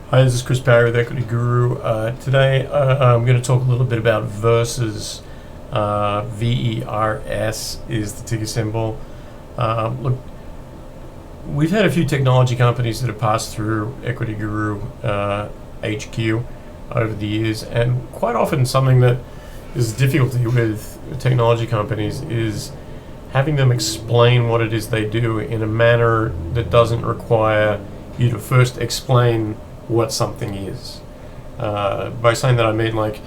Hi, this is Chris Parry with Equity Guru. Today I'm going to talk a little bit about VERSes. VERS is the ticker symbol. Look, we've had a few technology companies that have passed through Equity Guru HQ over the years, and quite often something that is difficulty with technology companies is having them explain what it is they do in a manner that doesn't require you to first explain what something is. By saying that I mean, like,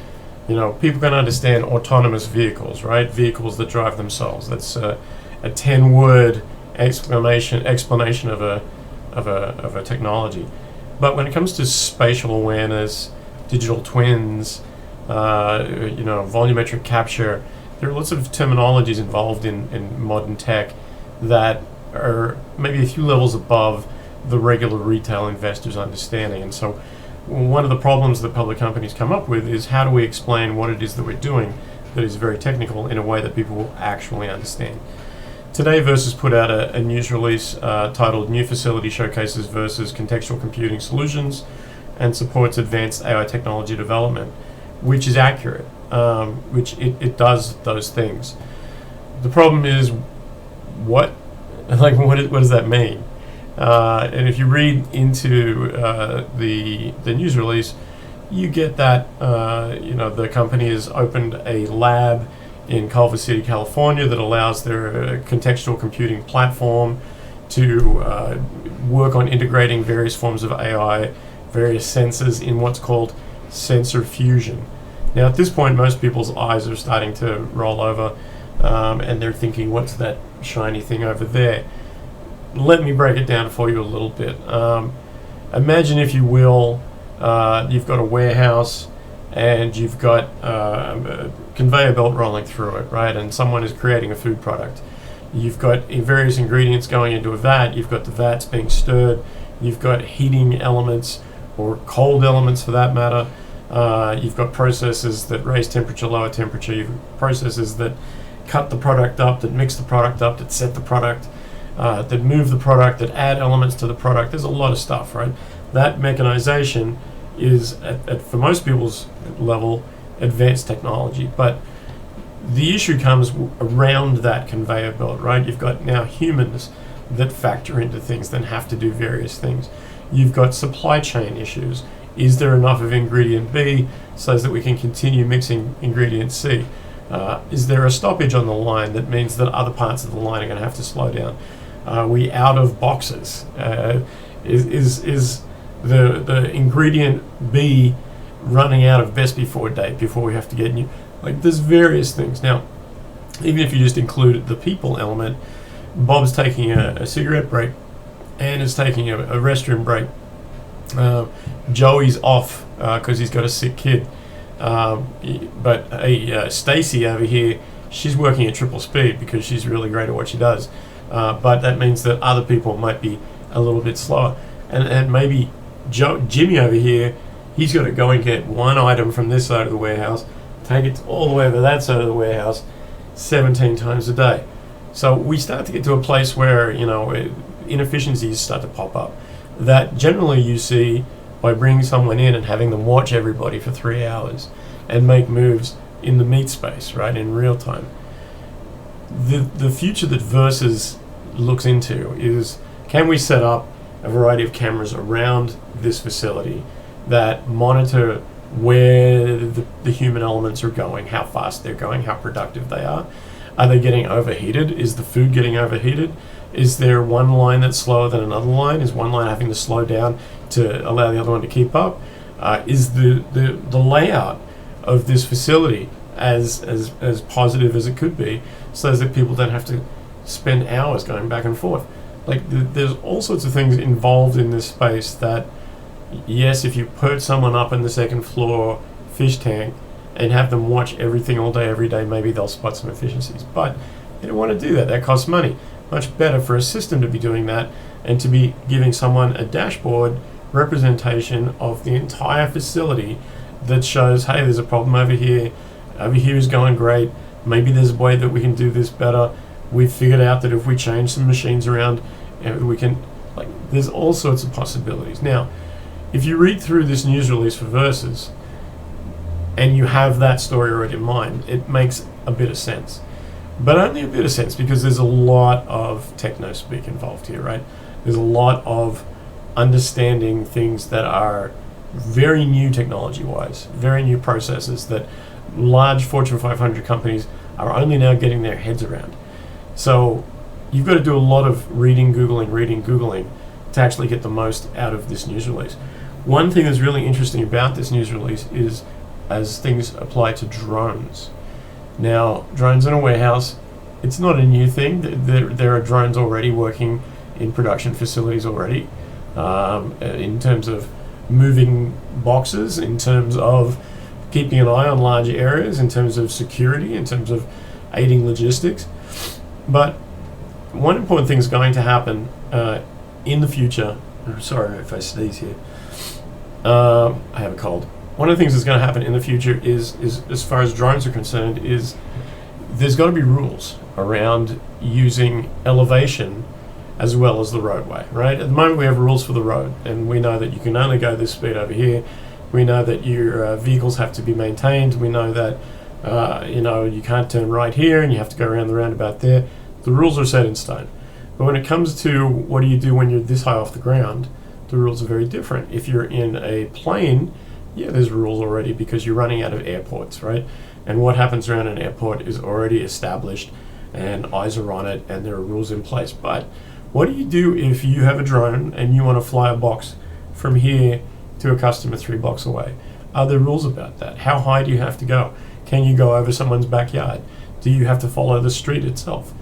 people can understand autonomous vehicles, right? Vehicles that drive themselves. That's a 10-word explanation of a technology. But when it comes to spatial awareness, digital twins, volumetric capture, there are lots of terminologies involved in modern tech that are maybe a few levels above the regular retail investor's understanding. And so one of the problems that public companies come up with is, how do we explain what it is that we're doing that is very technical in a way that people will actually understand? Today, VERS put out a news release titled New Facility Showcases VERS Contextual Computing Solutions and Supports Advanced AI Technology Development, which is accurate, which it does those things. The problem is, what does that mean? And if you read into the news release, you get that the company has opened a lab in Culver City, California, that allows their contextual computing platform to work on integrating various forms of AI, various sensors in what's called sensor fusion. Now, at this point, most people's eyes are starting to roll over, and they're thinking, what's that shiny thing over there? Let me break it down for you a little bit. Imagine, if you will, you've got a warehouse and you've got a conveyor belt rolling through it, right? And someone is creating a food product. You've got various ingredients going into a vat. You've got the vats being stirred. You've got heating elements, or cold elements for that matter. You've got processes that raise temperature, lower temperature. You've got processes that cut the product up, that mix the product up, that set the product, that move the product, that add elements to the product. There's a lot of stuff, right? That mechanization is, for most people's level, advanced technology. But the issue comes around that conveyor belt, right? You've got now humans that factor into things, then have to do various things. You've got supply chain issues. Is there enough of ingredient B so that we can continue mixing ingredient C? Is there a stoppage on the line that means that other parts of the line are going to have to slow down? Are we out of boxes? Is the ingredient B running out of best before date before we have to get new? Like, there's various things. Now, even if you just include the people element, Bob's taking a cigarette break, Anne is taking a restroom break, Joey's off because he's got a sick kid, but Stacy over here, she's working at triple speed because she's really great at what she does. But that means that other people might be a little bit slower. And maybe Jimmy over here, he's got to go and get one item from this side of the warehouse, take it all the way over that side of the warehouse 17 times a day. So we start to get to a place where, inefficiencies start to pop up that generally you see by bringing someone in and having them watch everybody for 3 hours and make moves in the meat space, right, in real time. The future that VERS looks into is, can we set up a variety of cameras around this facility that monitor where the human elements are going, how fast they're going, how productive they are? Are they getting overheated? Is the food getting overheated? Is there one line that's slower than another line? Is one line having to slow down to allow the other one to keep up? Is the layout of this facility as positive as it could be, so that people don't have to spend hours going back and forth? Like, there's all sorts of things involved in this space that, yes, if you put someone up in the second floor fish tank and have them watch everything all day, every day, maybe they'll spot some efficiencies. But you don't want to do that. That costs money. Much better for a system to be doing that and to be giving someone a dashboard representation of the entire facility that shows, hey, there's a problem over here is going great, maybe there's a way that we can do this better, we've figured out that if we change some machines around, we can, like, there's all sorts of possibilities. Now, if you read through this news release for Versus, and you have that story already in mind, it makes a bit of sense. But only a bit of sense, because there's a lot of techno speak involved here, right? There's a lot of understanding things that are very new technology-wise, very new processes that large Fortune 500 companies are only now getting their heads around. So you've got to do a lot of reading, Googling to actually get the most out of this news release. One thing that's really interesting about this news release is as things apply to drones. Now, drones in a warehouse, it's not a new thing. There are drones already working in production facilities already, in terms of moving boxes, in terms of keeping an eye on large areas, in terms of security, in terms of aiding logistics. But one important thing is going to happen in the future. I'm sorry if I sneeze here. I have a cold. One of the things that's going to happen in the future is as far as drones are concerned, is there's got to be rules around using elevation as well as the roadway, right? At the moment we have rules for the road, and we know that you can only go this speed over here. We know that your vehicles have to be maintained. We know that you can't turn right here and you have to go around the roundabout there. The rules are set in stone. But when it comes to what do you do when you're this high off the ground, the rules are very different. If you're in a plane, yeah, there's rules already because you're running out of airports, right? And what happens around an airport is already established and eyes are on it and there are rules in place. But what do you do if you have a drone and you want to fly a box from here to a customer 3 blocks away? Are there rules about that? How high do you have to go? Can you go over someone's backyard? Do you have to follow the street itself?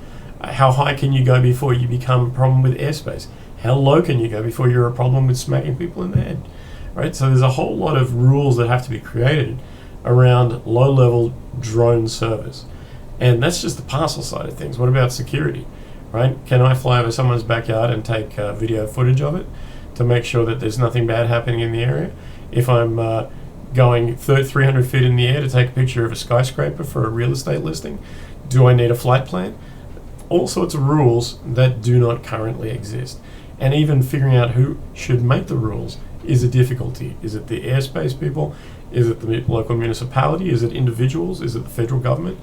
How high can you go before you become a problem with airspace? How low can you go before you're a problem with smacking people in the head? Right? So there's a whole lot of rules that have to be created around low-level drone service. And that's just the parcel side of things. What about security? Right? Can I fly over someone's backyard and take video footage of it to make sure that there's nothing bad happening in the area? If I'm going 300 feet in the air to take a picture of a skyscraper for a real estate listing, do I need a flight plan? All sorts of rules that do not currently exist. And even figuring out who should make the rules is a difficulty. Is it the airspace people? Is it the local municipality? Is it individuals? Is it the federal government?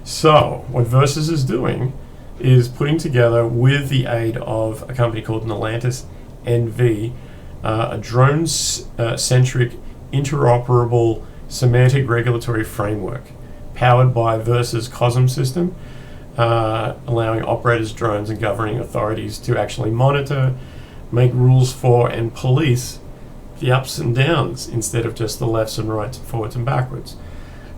So what Versus is doing is putting together, with the aid of a company called Stellantis NV, a drone-centric, interoperable, semantic regulatory framework powered by Versus COSM system, allowing operators, drones, and governing authorities to actually monitor, make rules for, and police the ups and downs instead of just the lefts and rights, forwards and backwards.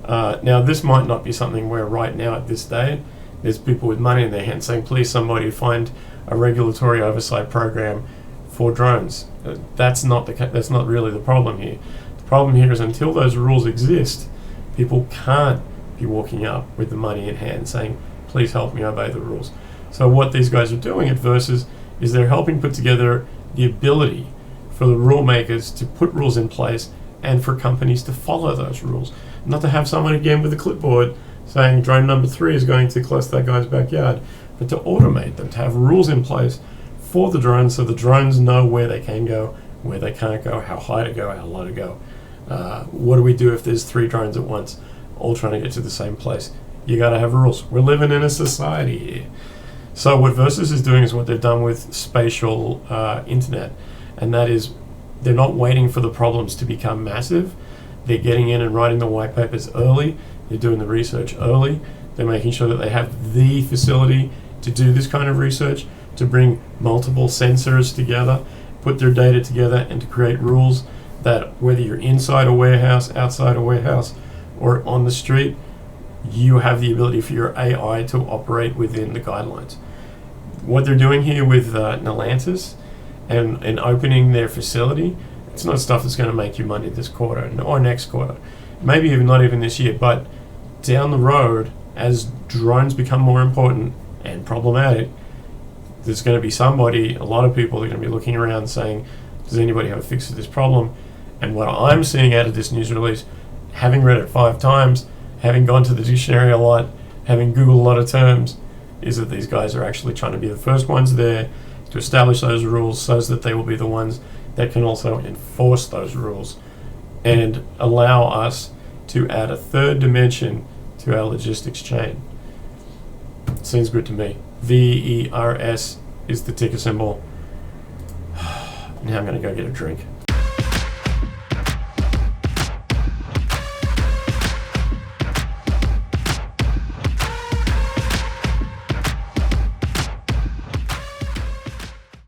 Now, this might not be something where right now at this day there's people with money in their hands saying, please somebody find a regulatory oversight program for drones. That's not really the problem here. The problem here is until those rules exist, people can't be walking up with the money in hand saying, please help me obey the rules. So what these guys are doing at Versus is they're helping put together the ability for the rule makers to put rules in place and for companies to follow those rules. Not to have someone again with a clipboard saying drone number 3 is going to close that guy's backyard, but to automate them, to have rules in place for the drones so the drones know where they can go, where they can't go, how high to go, how low to go. What do we do if there's 3 drones at once, all trying to get to the same place? You gotta have rules. We're living in a society here. So what Versus is doing is what they've done with spatial internet, and that is they're not waiting for the problems to become massive. They're getting in and writing the white papers early. They're doing the research early. They're making sure that they have the facility to do this kind of research, to bring multiple sensors together, put their data together, and to create rules that whether you're inside a warehouse, outside a warehouse, or on the street, you have the ability for your AI to operate within the guidelines. What they're doing here with Stellantis and opening their facility, it's not stuff that's going to make you money this quarter or next quarter, maybe even not even this year, but down the road, as drones become more important and problematic, there's going to be a lot of people are going to be looking around saying, does anybody have a fix to this problem? And what I'm seeing out of this news release, having read it 5 times, having gone to the dictionary a lot, having Googled a lot of terms, is that these guys are actually trying to be the first ones there to establish those rules so that they will be the ones that can also enforce those rules and allow us to add a third dimension to our logistics chain. Seems good to me. VERS is the ticker symbol. Now I'm going to go get a drink.